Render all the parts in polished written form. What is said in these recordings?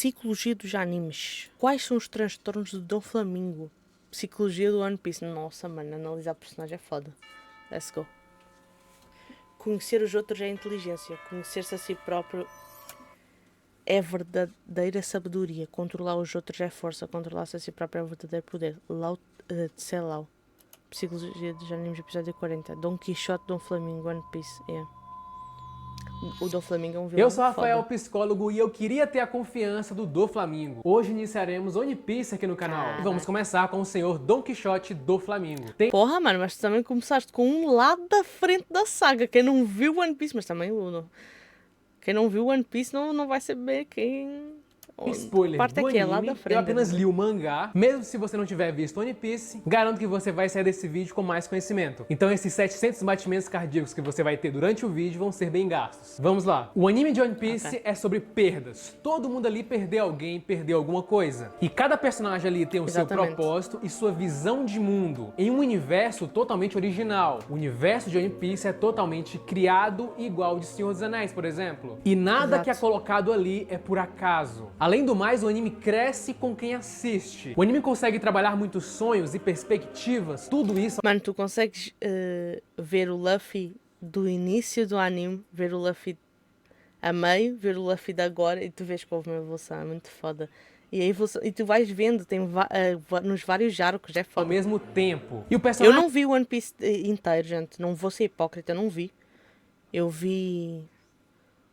Psicologia dos animes. Quais são os transtornos do Doflamingo? Psicologia do One Piece. Nossa, mano, analisar personagem é foda. Let's go. Conhecer os outros é inteligência. Conhecer-se a si próprio é verdadeira sabedoria. Controlar os outros é força. Controlar-se a si próprio é verdadeiro poder. Lao Tse Lao. Psicologia dos animes, episódio 40. Don Quixote, Dom Flamingo, One Piece. Yeah. O Doflamingo é um vilão. Eu sou Rafael, foda. psicólogo, e eu queria ter a confiança do Doflamingo. Hoje iniciaremos One Piece aqui no canal. Caraca. E vamos começar com o senhor Don Quixote do Flamingo. Porra, mano, mas tu também começaste com um lado da frente da saga. Quem não viu One Piece, mas também quem não viu One Piece não vai saber quem... Spoiler parte do é que é anime, lá da frente, eu apenas né? li o mangá. Mesmo se você não tiver visto One Piece, garanto que você vai sair desse vídeo com mais conhecimento. Então esses 700 batimentos cardíacos que você vai ter durante o vídeo vão ser bem gastos. Vamos lá. O anime de One Piece é sobre perdas. Todo mundo ali perdeu alguém, perdeu alguma coisa. E cada personagem ali tem o seu propósito e sua visão de mundo. Em um universo totalmente original. O universo de One Piece é totalmente criado igual de Senhor dos Anéis, por exemplo. E nada que é colocado ali é por acaso. Além do mais, o anime cresce com quem assiste. O anime consegue trabalhar muitos sonhos e perspectivas, tudo isso... Mano, tu consegues ver o Luffy do início do anime, ver o Luffy a meio, ver o Luffy de agora, e tu vês que houve uma evolução, é muito foda. E a evolução, e tu vais vendo, tem nos vários arcos, é foda. Ao mesmo tempo. E o personagem... Eu não vi o One Piece inteiro, gente, não vou ser hipócrita, não vi. Eu vi...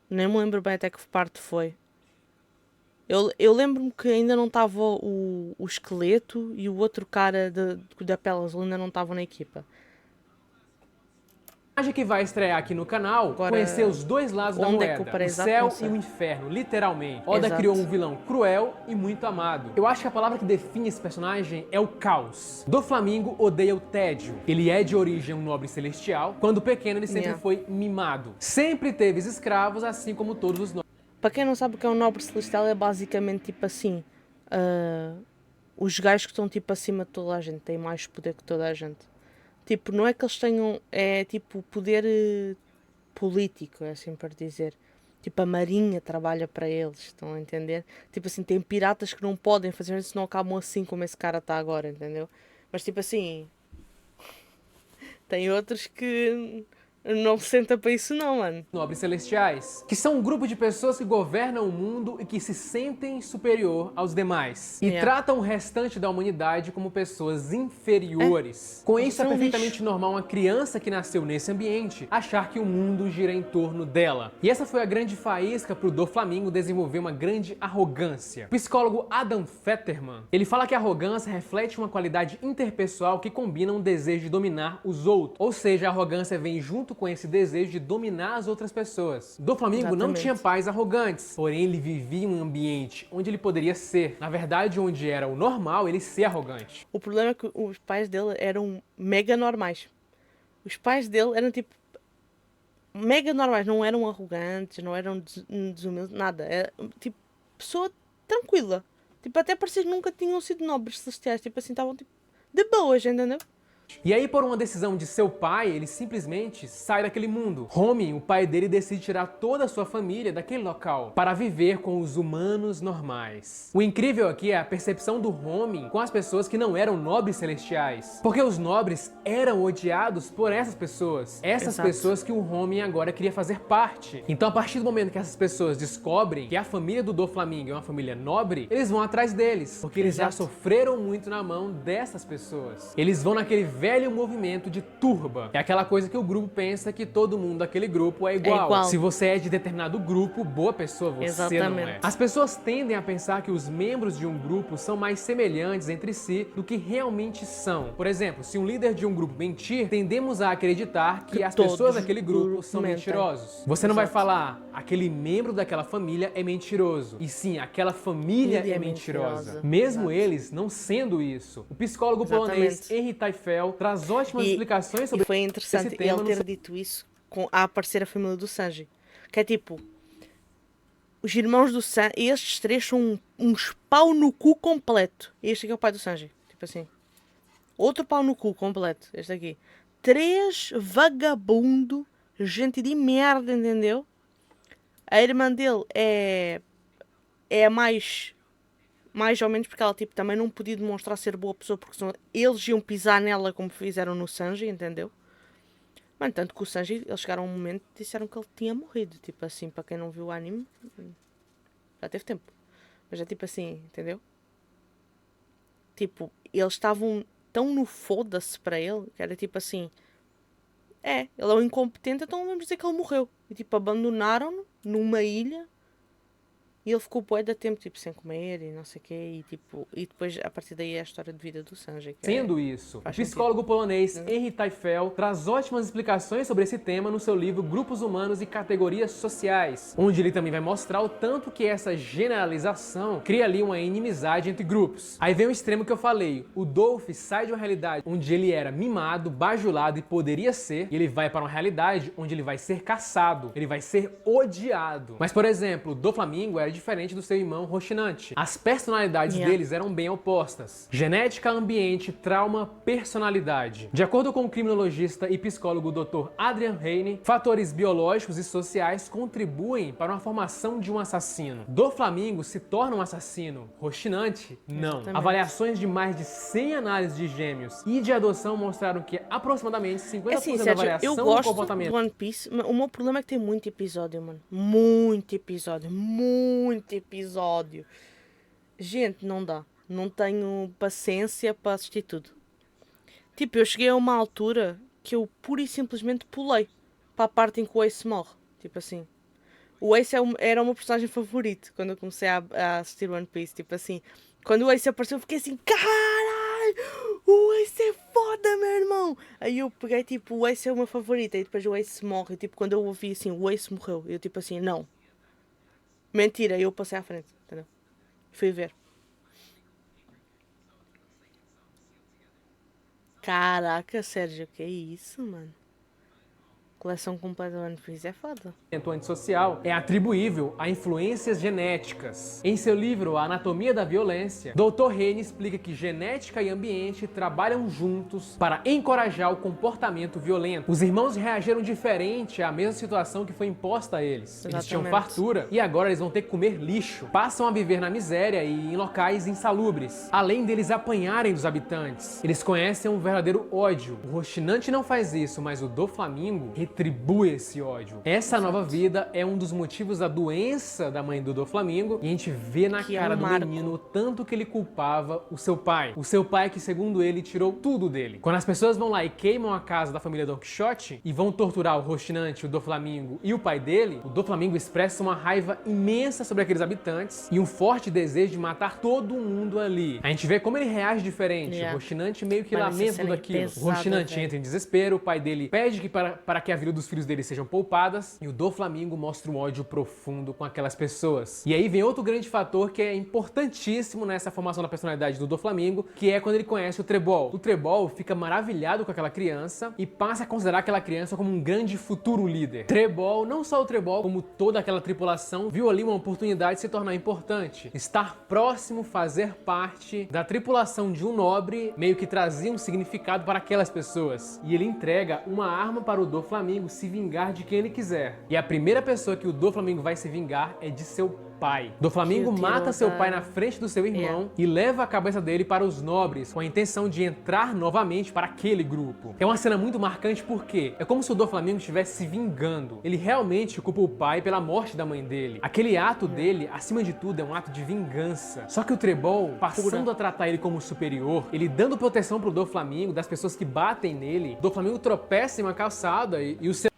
Nem me lembro bem até que parte foi. Eu lembro-me que ainda não estava o esqueleto e o outro cara da pele azul ainda não estavam na equipa. que vai estrear aqui no canal, Agora, conhecer os dois lados da moeda, o céu e o inferno, literalmente. Oda Exato. criou um vilão cruel e muito amado. Eu acho que a palavra que define esse personagem é o caos. Doflamingo odeia o tédio. Ele é de origem um nobre celestial. Quando pequeno, ele sempre foi mimado. Sempre teve escravos, assim como todos os nobres. Para quem não sabe o que é um nobre celestial, é basicamente tipo assim, os gajos que estão tipo acima de toda a gente, têm mais poder que toda a gente. Tipo, não é que eles tenham, é tipo poder político, é assim para dizer. Tipo, a marinha trabalha para eles, estão a entender? Tipo assim, tem piratas que não podem fazer isso, não acabam assim como esse cara está agora, entendeu? Mas tipo assim, tem outros que não se senta para isso não, mano. Nobres celestiais, que são um grupo de pessoas que governam o mundo e que se sentem superior aos demais. E tratam o restante da humanidade como pessoas inferiores. Com isso, é perfeitamente normal uma criança que nasceu nesse ambiente achar que o mundo gira em torno dela. E essa foi a grande faísca pro Doflamingo desenvolver uma grande arrogância. O psicólogo Adam Fetterman, ele fala que a arrogância reflete uma qualidade interpessoal que combina um desejo de dominar os outros. Ou seja, a arrogância vem junto com esse desejo de dominar as outras pessoas. Doflamingo não tinha pais arrogantes, porém ele vivia em um ambiente onde ele poderia ser, na verdade onde era o normal ele ser arrogante. O problema é que os pais dele eram mega normais. Os pais dele eram tipo mega normais, não eram arrogantes, não eram desumildes, nada. Era tipo pessoa tranquila. Tipo, até parecia que nunca tinham sido nobres celestiais, tipo assim, estavam tipo de boas, entendeu? E aí, por uma decisão de seu pai, ele simplesmente sai daquele mundo. Homie, o pai dele, decide tirar toda a sua família daquele local para viver com os humanos normais. O incrível aqui é a percepção do Homie com as pessoas que não eram nobres celestiais. Porque os nobres eram odiados por essas pessoas. Essas pessoas que o Homie agora queria fazer parte. Então, a partir do momento que essas pessoas descobrem que a família do Doflamingo é uma família nobre, eles vão atrás deles. Porque eles já sofreram muito na mão dessas pessoas. Eles vão naquele velho movimento de turba. É aquela coisa que o grupo pensa que todo mundo daquele grupo é igual. Se você é de determinado grupo, boa pessoa você não é. As pessoas tendem a pensar que os membros de um grupo são mais semelhantes entre si do que realmente são. Por exemplo, se um líder de um grupo mentir, tendemos a acreditar que as pessoas daquele grupo são mentirosos. Você não vai falar, aquele membro daquela família é mentiroso. E sim, aquela família é mentirosa. Mesmo eles não sendo isso. O psicólogo polonês Henry Teifel traz ótimas explicações sobre esse tema. E foi interessante ele ter dito isso a aparecer a família do Sanji. Que é tipo, os irmãos do Sanji, estes três são uns pau no cu completo. Este aqui é o pai do Sanji. Tipo assim. Outro pau no cu completo. Este aqui. 3 vagabundo, gente de merda, entendeu? A irmã dele é é mais ou menos porque ela tipo, também não podia demonstrar ser boa pessoa, porque senão eles iam pisar nela como fizeram no Sanji, entendeu? Mano, tanto que o Sanji, eles chegaram a um momento e disseram que ele tinha morrido. Tipo assim, para quem não viu o anime, já teve tempo. Mas é tipo assim, entendeu? Tipo, eles estavam tão no foda-se para ele, que era tipo assim, ele é um incompetente, então vamos dizer que ele morreu. E tipo, abandonaram-no numa ilha. E ele ficou bué de tempo, tipo, sem comer e não sei o quê. E, tipo, e depois, a partir daí, é a história de vida do Sanji. Sendo isso, o faz psicólogo polonês Henri Teifel traz ótimas explicações sobre esse tema no seu livro Grupos Humanos e Categorias Sociais, onde ele também vai mostrar o tanto que essa generalização cria ali uma inimizade entre grupos. Aí vem o extremo que eu falei, o Dolph sai de uma realidade onde ele era mimado, bajulado e poderia ser, e ele vai para uma realidade onde ele vai ser caçado, ele vai ser odiado. Mas, por exemplo, o Doflamingo era diferente do seu irmão Roshinante. As personalidades deles eram bem opostas. Genética, ambiente, trauma, personalidade. De acordo com o criminologista e psicólogo Dr. Adrian Heine, fatores biológicos e sociais contribuem para uma formação de um assassino. Doflamingo se torna um assassino. Roshinante, não. Exatamente. Avaliações de mais de 100 análises de gêmeos e de adoção mostraram que aproximadamente 50% assim, da Sérgio, variação eu do gosto comportamento. do One Piece. O meu problema é que tem muito episódio, mano. Muito episódio. Muito episódio. Gente, não dá. Não tenho paciência para assistir tudo. Tipo, eu cheguei a uma altura que eu pura e simplesmente pulei para a parte em que o Ace morre. Tipo assim. O Ace era o meu personagem favorito quando eu comecei a assistir One Piece. Tipo assim, quando o Ace apareceu, eu fiquei assim: caralho, o Ace é foda, meu irmão. Aí eu peguei, tipo, o Ace é o meu favorito. Aí depois o Ace morre. Tipo, quando eu ouvi assim, o Ace morreu, eu tipo assim: não, mentira. Aí eu passei à frente, entendeu? Fui ver. Caraca, Sérgio, que isso, mano? Coleção completa do One Piece é foda. Antissocial é atribuível a influências genéticas. Em seu livro A Anatomia da Violência, Dr. Heine explica que genética e ambiente trabalham juntos para encorajar o comportamento violento. Os irmãos reagiram diferente à mesma situação que foi imposta a eles. Eles tinham fartura e agora eles vão ter que comer lixo. Passam a viver na miséria e em locais insalubres, além deles apanharem dos habitantes. Eles conhecem um verdadeiro ódio. O Roshinante não faz isso, mas o Doflamingo retribui esse ódio. Essa nova vida é um dos motivos da doença da mãe do Doflamingo e a gente vê na cara do menino o tanto que ele culpava o seu pai. O seu pai que, segundo ele, tirou tudo dele. Quando as pessoas vão lá e queimam a casa da família Don Quixote e vão torturar o Roshinante, o Doflamingo e o pai dele, o Doflamingo expressa uma raiva imensa sobre aqueles habitantes e um forte desejo de matar todo mundo ali. A gente vê como ele reage diferente. O Roshinante meio que lamenta tudo aquilo. O Roshinante entra em desespero, o pai dele pede que para que a vida dos filhos dele sejam poupadas e o Doflamingo mostra um ódio profundo com aquelas pessoas. E aí vem outro grande fator que é importantíssimo nessa formação da personalidade do Doflamingo, que é quando ele conhece o Trebol. O Trebol fica maravilhado com aquela criança e passa a considerar aquela criança como um grande futuro líder. Trebol, não só o Trebol, como toda aquela tripulação, viu ali uma oportunidade de se tornar importante. Estar próximo, fazer parte da tripulação de um nobre, meio que trazia um significado para aquelas pessoas. E ele entrega uma arma para o Doflamingo se vingar de quem ele quiser. E a primeira pessoa que o Doflamingo vai se vingar é de seu pai. Doflamingo mata seu pai na frente do seu irmão e leva a cabeça dele para os nobres com a intenção de entrar novamente para aquele grupo. É uma cena muito marcante porque é como se o Doflamingo estivesse se vingando. Ele realmente culpa o pai pela morte da mãe dele. Aquele ato dele, acima de tudo, é um ato de vingança. Só que o Trebol, passando a tratar ele como superior, ele dando proteção pro Doflamingo, das pessoas que batem nele, o Doflamingo tropeça em uma calçada e o seu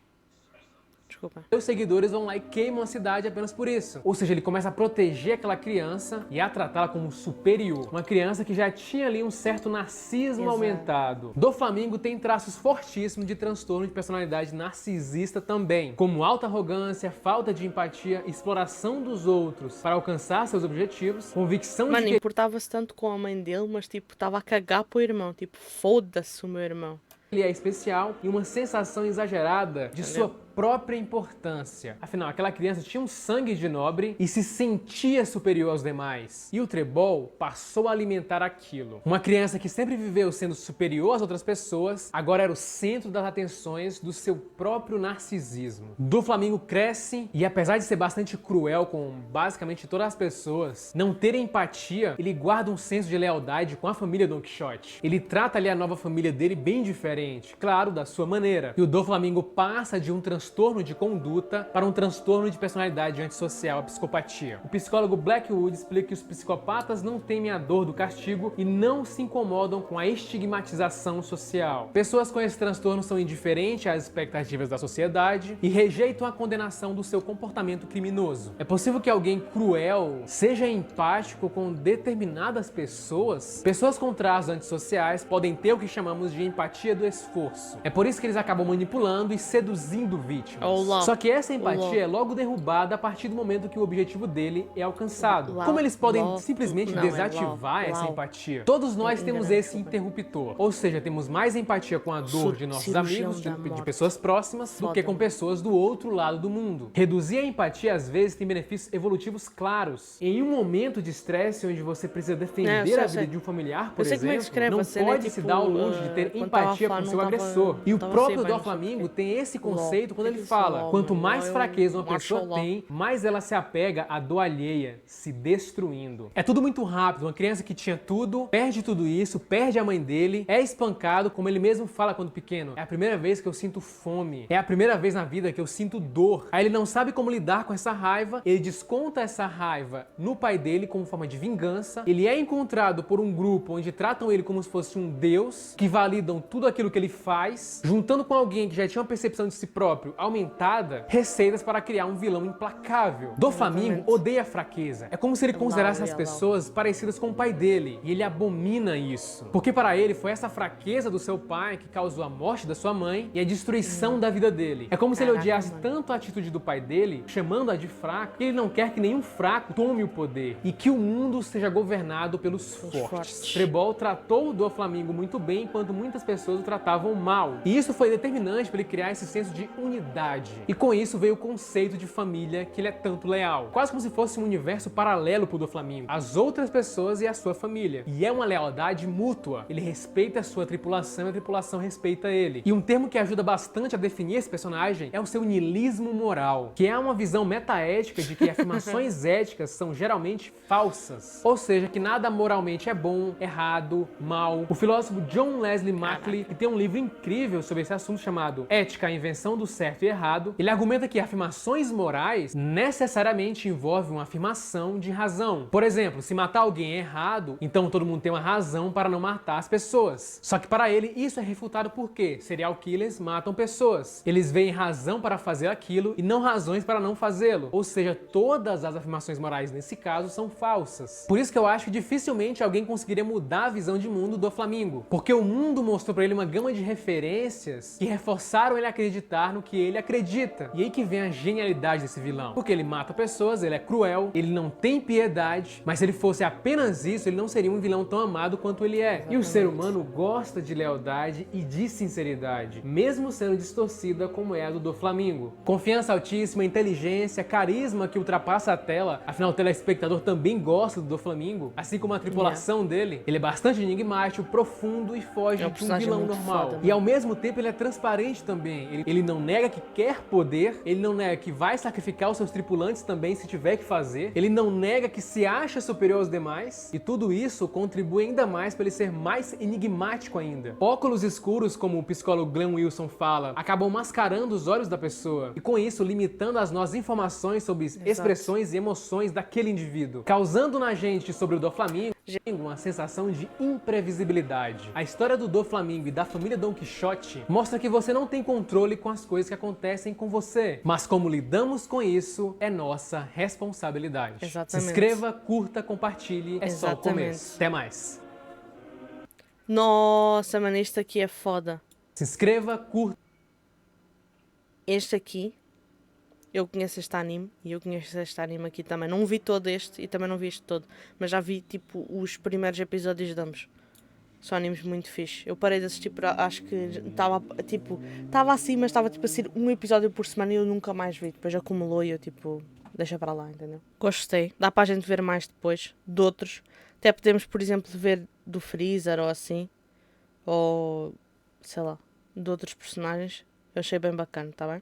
seus seguidores vão lá e queimam a cidade apenas por isso. Ou seja, ele começa a proteger aquela criança e a tratá-la como superior. Uma criança que já tinha ali um certo narcisismo aumentado. Doflamingo tem traços fortíssimos de transtorno de personalidade narcisista também, como alta arrogância, falta de empatia, exploração dos outros para alcançar seus objetivos, convicção de que... importava-se tanto com a mãe dele, mas tipo, estava a cagar pro irmão. Tipo, foda-se o meu irmão. Ele é especial e uma sensação exagerada de sua própria importância. Afinal, aquela criança tinha um sangue de nobre e se sentia superior aos demais. E o Trebol passou a alimentar aquilo. Uma criança que sempre viveu sendo superior às outras pessoas, agora era o centro das atenções do seu próprio narcisismo. Doflamingo cresce e, apesar de ser bastante cruel com basicamente todas as pessoas, não ter empatia, ele guarda um senso de lealdade com a família Don Quixote. Ele trata ali a nova família dele bem diferente, claro, da sua maneira. E o Doflamingo passa de um transtorno de conduta para um transtorno de personalidade antissocial, a psicopatia. O psicólogo Blackwood explica que os psicopatas não temem a dor do castigo e não se incomodam com a estigmatização social. Pessoas com esse transtorno são indiferentes às expectativas da sociedade e rejeitam a condenação do seu comportamento criminoso. É possível que alguém cruel seja empático com determinadas pessoas? Pessoas com traços antissociais podem ter o que chamamos de empatia do esforço. É por isso que eles acabam manipulando e seduzindo vítimas. Só que essa empatia é logo derrubada a partir do momento que o objetivo dele é alcançado. Como eles podem simplesmente desativar essa empatia? Todos nós temos esse interruptor. Ou seja, temos mais empatia com a dor de nossos amigos, de pessoas próximas, do que com pessoas do outro lado do mundo. Reduzir a empatia às vezes tem benefícios evolutivos claros. Em um momento de estresse onde você precisa defender a vida de um familiar, por exemplo, não pode se dar ao luxo de ter empatia com seu agressor. E o próprio Doflamingo tem esse conceito quando ele fala: quanto mais fraqueza uma pessoa tem, mais ela se apega à dor alheia, se destruindo. É tudo muito rápido. Uma criança que tinha tudo, perde tudo isso, perde a mãe dele, é espancado, como ele mesmo fala quando pequeno. É a primeira vez que eu sinto fome. É a primeira vez na vida que eu sinto dor. Aí ele não sabe como lidar com essa raiva, ele desconta essa raiva no pai dele como forma de vingança. Ele é encontrado por um grupo onde tratam ele como se fosse um deus, que validam tudo aquilo que ele faz, juntando com alguém que já tinha uma percepção de si próprio aumentada, receitas para criar um vilão implacável. Doflamingo odeia a fraqueza. É como se ele considerasse as pessoas parecidas com o pai dele, e ele abomina isso. Porque para ele foi essa fraqueza do seu pai que causou a morte da sua mãe e a destruição da vida dele. É como se ele odiasse tanto a atitude do pai dele, chamando-a de fraco, que ele não quer que nenhum fraco tome o poder e que o mundo seja governado pelos fortes. Trebol tratou o Doflamingo muito bem, enquanto muitas pessoas o tratavam mal. E isso foi determinante para ele criar esse senso de unidade. E com isso veio o conceito de família que ele é tanto leal. Quase como se fosse um universo paralelo pro Doflamingo. As outras pessoas e a sua família. E é uma lealdade mútua. Ele respeita a sua tripulação e a tripulação respeita ele. E um termo que ajuda bastante a definir esse personagem é o seu niilismo moral, que é uma visão metaética de que afirmações éticas são geralmente falsas. Ou seja, que nada moralmente é bom, errado, mal. O filósofo John Leslie Mackley, que tem um livro incrível sobre esse assunto chamado Ética, a Invenção do Certo e Errado, ele argumenta que afirmações morais necessariamente envolvem uma afirmação de razão. Por exemplo, se matar alguém é errado, então todo mundo tem uma razão para não matar as pessoas. Só que para ele isso é refutado porque serial killers matam pessoas. Eles veem razão para fazer aquilo e não razões para não fazê-lo. Ou seja, todas as afirmações morais nesse caso são falsas. Por isso que eu acho que dificilmente alguém conseguiria mudar a visão de mundo do Doflamingo, porque o mundo mostrou para ele uma gama de referências que reforçaram ele a acreditar no que ele acredita. E aí que vem a genialidade desse vilão. Porque ele mata pessoas, ele é cruel, ele não tem piedade, mas se ele fosse apenas isso, ele não seria um vilão tão amado quanto ele é. Exatamente. E o ser humano gosta de lealdade e de sinceridade, mesmo sendo distorcida como é a do Doflamingo. Confiança altíssima, inteligência, carisma que ultrapassa a tela, afinal o telespectador também gosta do Doflamingo, assim como a tripulação dele. Ele é bastante enigmático, profundo e foge de um vilão normal. Foda, e ao mesmo tempo ele é transparente também. Ele não nega que quer poder, ele não nega que vai sacrificar os seus tripulantes também se tiver que fazer, ele não nega que se acha superior aos demais, e tudo isso contribui ainda mais para ele ser mais enigmático ainda. Óculos escuros, como o psicólogo Glenn Wilson fala, acabam mascarando os olhos da pessoa, e com isso limitando as nossas informações sobre expressões e emoções daquele indivíduo, causando na gente sobre o Doflamingo uma sensação de imprevisibilidade. A história do Doflamingo e da família Don Quixote mostra que você não tem controle com as coisas que acontecem com você, mas como lidamos com isso é nossa responsabilidade. Exatamente. Se inscreva, curta, compartilhe, é só o começo. Até mais. Nossa, mano, este aqui é foda. Se inscreva, curta. Este aqui, eu conheço este anime e eu conheço este anime aqui também. Não vi todo este e também não vi este todo, mas já vi tipo os primeiros episódios de ambos. São animes muito fixe. Eu parei de assistir, acho que estava assim, mas estava tipo a ser um episódio por semana e eu nunca mais vi. Depois acumulou e eu tipo, deixa para lá, entendeu? Gostei. Dá para a gente ver mais depois, de outros. Até podemos, por exemplo, ver do Freezer ou assim. Ou, sei lá, de outros personagens. Eu achei bem bacana, tá bem?